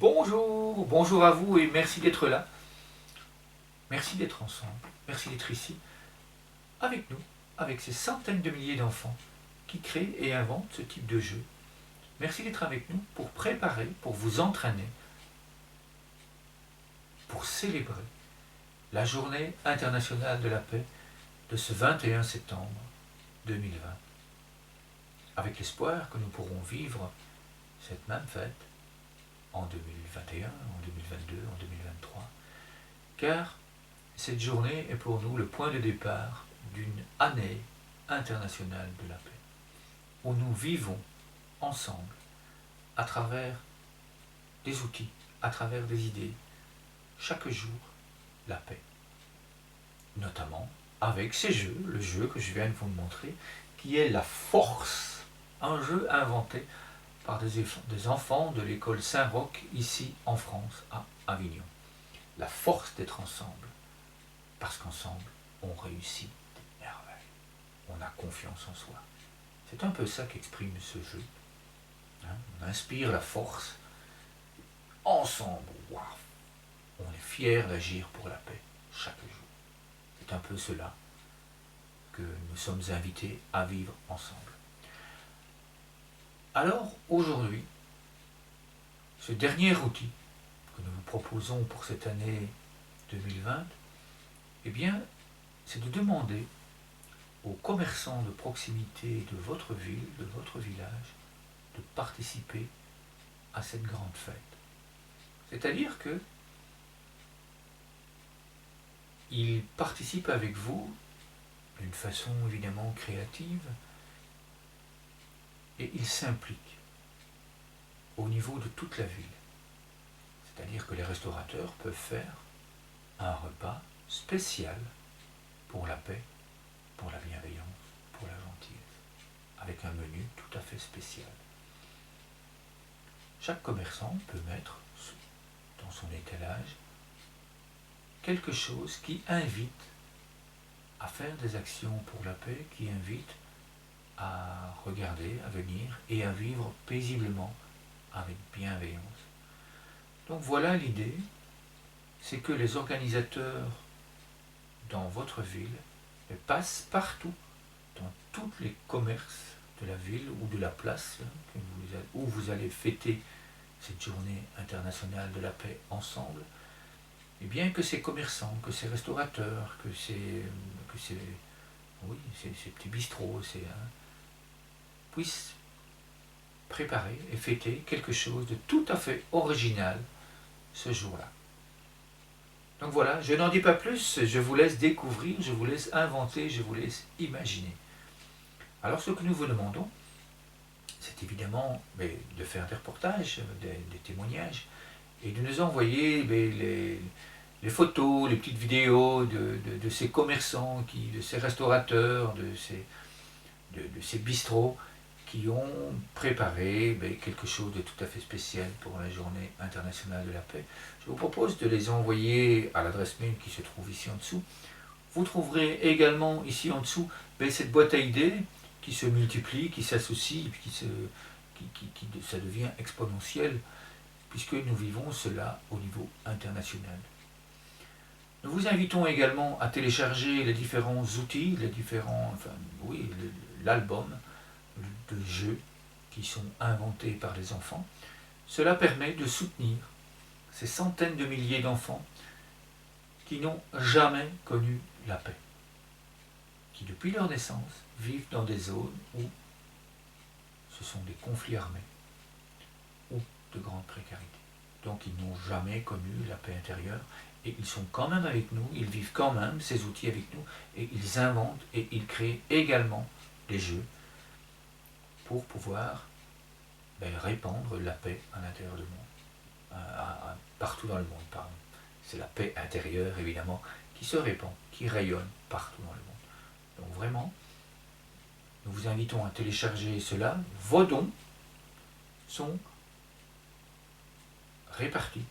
Bonjour, bonjour à vous et merci d'être là. Merci d'être ensemble, merci d'être ici, avec nous, avec ces centaines de milliers d'enfants qui créent et inventent ce type de jeu. Merci d'être avec nous pour préparer, pour vous entraîner, pour célébrer la journée internationale de la paix de ce 21 septembre 2020, avec l'espoir que nous pourrons vivre cette même fête en 2021, en 2022, en 2023, car cette journée est pour nous le point de départ d'une année internationale de la paix, où nous vivons ensemble, à travers des outils, à travers des idées, chaque jour, la paix. Notamment avec ces jeux, le jeu que je viens de vous montrer, qui est la force, un jeu inventé par des enfants de l'école Saint-Roch, ici en France, à Avignon. La force d'être ensemble, parce qu'ensemble, on réussit des merveilles. On a confiance en soi. C'est un peu ça qu'exprime ce jeu. On inspire la force. Ensemble, waouh, on est fiers d'agir pour la paix chaque jour. C'est un peu cela que nous sommes invités à vivre ensemble. Alors, aujourd'hui, ce dernier outil que nous vous proposons pour cette année 2020, eh bien, c'est de demander aux commerçants de proximité de votre ville, de votre village, de participer à cette grande fête. C'est-à-dire que ils participent avec vous d'une façon évidemment créative et ils s'impliquent au niveau de toute la ville. C'est-à-dire que les restaurateurs peuvent faire un repas spécial pour la paix, pour la bienveillance, pour la gentillesse, avec un menu tout à fait spécial. Chaque commerçant peut mettre dans son étalage quelque chose qui invite à faire des actions pour la paix, qui invite à regarder, à venir et à vivre paisiblement avec bienveillance. Donc voilà l'idée, c'est que les organisateurs dans votre ville passent partout, dans tous les commerces de la ville ou de la place où vous allez fêter cette journée internationale de la paix ensemble, et bien que ces commerçants, que ces restaurateurs, que ces petits bistrots, puissent préparer et fêter quelque chose de tout à fait original ce jour-là. Donc voilà, je n'en dis pas plus, je vous laisse découvrir, je vous laisse inventer, je vous laisse imaginer. Alors ce que nous vous demandons, c'est évidemment de faire des reportages, des témoignages, et de nous envoyer les photos, les petites vidéos de ces commerçants, de ces restaurateurs, de ces bistrots qui ont préparé quelque chose de tout à fait spécial pour la journée internationale de la paix. Je vous propose de les envoyer à l'adresse mail qui se trouve ici en dessous. Vous trouverez également ici en dessous cette boîte à idées qui se multiplie, qui s'associe, et puis ça devient exponentiel, puisque nous vivons cela au niveau international. Nous vous invitons également à télécharger les différents outils, l'album de jeux qui sont inventés par les enfants. Cela permet de soutenir ces centaines de milliers d'enfants qui n'ont jamais connu la paix, qui depuis leur naissance vivent dans des zones où ce sont des conflits armés ou de grande précarité. Donc ils n'ont jamais connu la paix intérieure et ils sont quand même avec nous, ils vivent quand même ces outils avec nous et ils inventent et ils créent également des jeux pour pouvoir répandre la paix à l'intérieur du monde, partout dans le monde. Pardon. C'est la paix intérieure évidemment qui se répand, qui rayonne partout dans le monde. Donc vraiment, nous vous invitons à télécharger cela. Vos dons sont répartis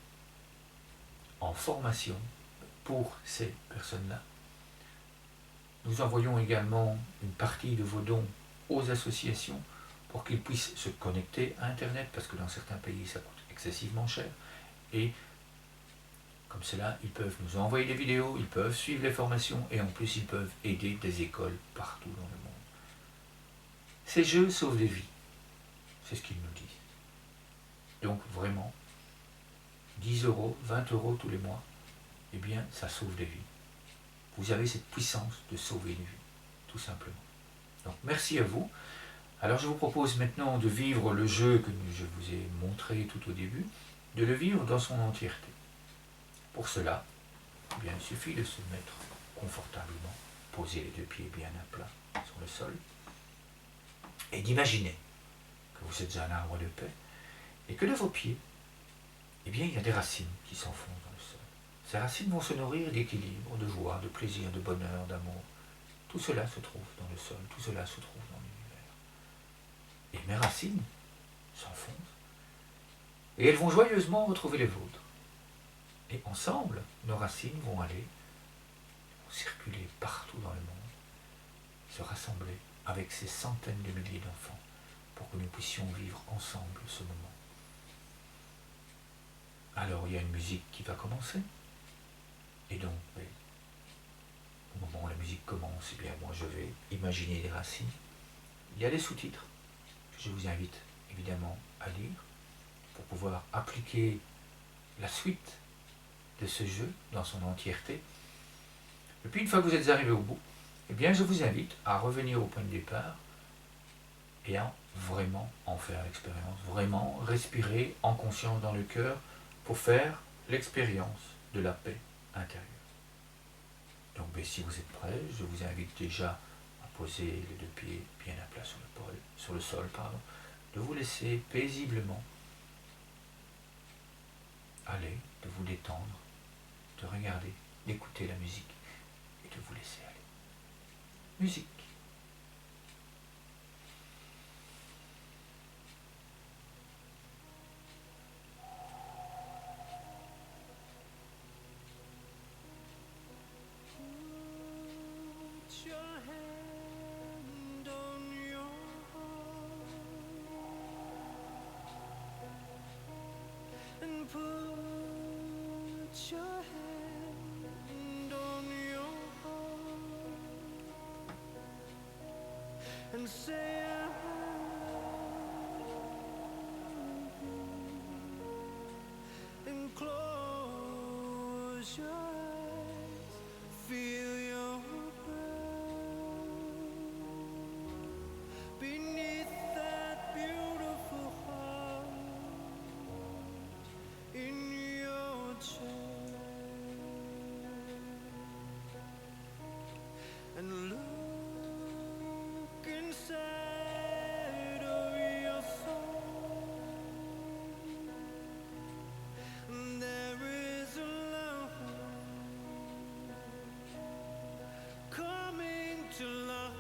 en formation pour ces personnes-là. Nous envoyons également une partie de vos dons aux associations pour qu'ils puissent se connecter à Internet, parce que dans certains pays ça coûte excessivement cher, Et comme cela, ils peuvent nous envoyer des vidéos, ils peuvent suivre les formations et en plus ils peuvent aider des écoles partout dans le monde. Ces jeux sauvent des vies, c'est ce qu'ils nous disent. Donc vraiment, 10 euros, 20 euros tous les mois, eh bien ça sauve des vies. Vous avez cette puissance de sauver une vie, tout simplement. Donc merci à vous. Alors je vous propose maintenant de vivre le jeu que je vous ai montré tout au début, de le vivre dans son entièreté. Pour cela, eh bien, il suffit de se mettre confortablement, poser les deux pieds bien à plat sur le sol, et d'imaginer que vous êtes un arbre de paix, et que de vos pieds, eh bien, il y a des racines qui s'enfoncent dans le sol. Ces racines vont se nourrir d'équilibre, de joie, de plaisir, de bonheur, d'amour. Tout cela se trouve dans le sol, tout cela se trouve dans l'univers. Et mes racines s'enfoncent, et elles vont joyeusement retrouver les vôtres. Et ensemble, nos racines vont aller circuler partout dans le monde, se rassembler avec ces centaines de milliers d'enfants pour que nous puissions vivre ensemble ce moment. Alors il y a une musique qui va commencer, et donc au moment où la musique commence, eh bien moi je vais imaginer des racines. Il y a des sous-titres que je vous invite évidemment à lire pour pouvoir appliquer la suite de ce jeu dans son entièreté. Et puis une fois que vous êtes arrivé au bout, eh bien je vous invite à revenir au point de départ et à vraiment en faire l'expérience, vraiment respirer en conscience dans le cœur pour faire l'expérience de la paix intérieure. Donc si vous êtes prêts, je vous invite déjà à poser les deux pieds bien à plat sur le sol, de vous laisser paisiblement aller, de vous détendre, de regarder, d'écouter la musique et de vous laisser aller. Musique. Put your hand on your heart and say I love you, and close your eyes, feel your breath beneath that beautiful heart in your chest, and look inside of your soul. There is a love coming to life.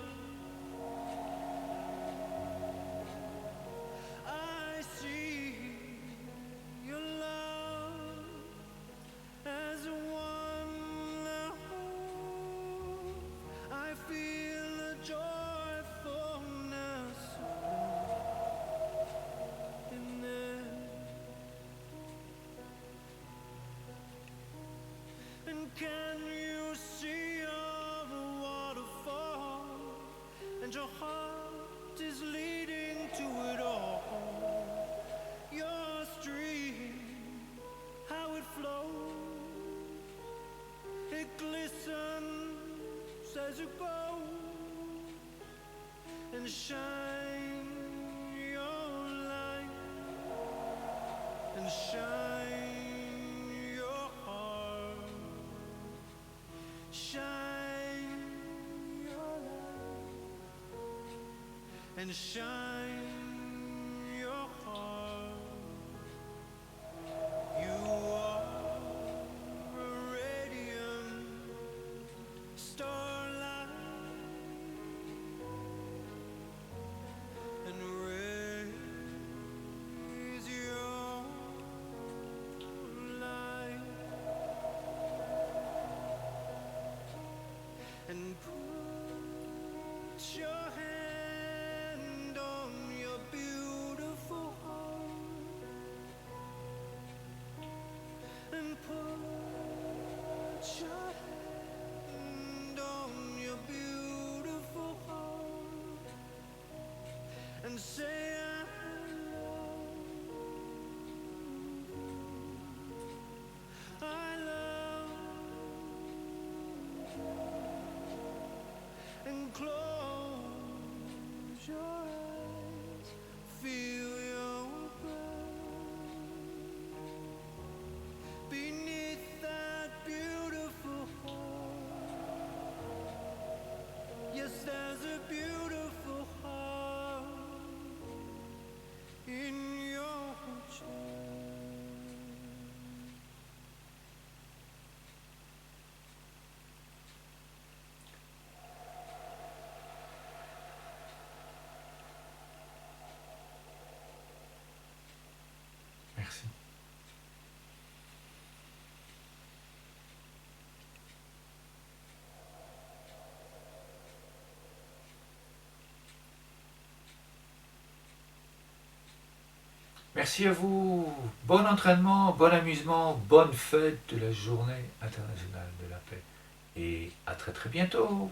I see your love as one love. I feel a joyfulness in there. And can you see all the waterfall? And your heart is leading to it all. Your stream, how it flows, it glistens as you go, and shine your light, and shine your heart, shine your light, and shine your heart. You are a radiant starlight, and raise your light, and put your hand on your beautiful heart and say I love and close your eyes, feel your breath beneath that beautiful heart. Yes, there's a beautiful heart in your chest. Merci. Merci à vous. Bon entraînement, bon amusement, bonne fête de la Journée internationale de la paix. Et à très très bientôt.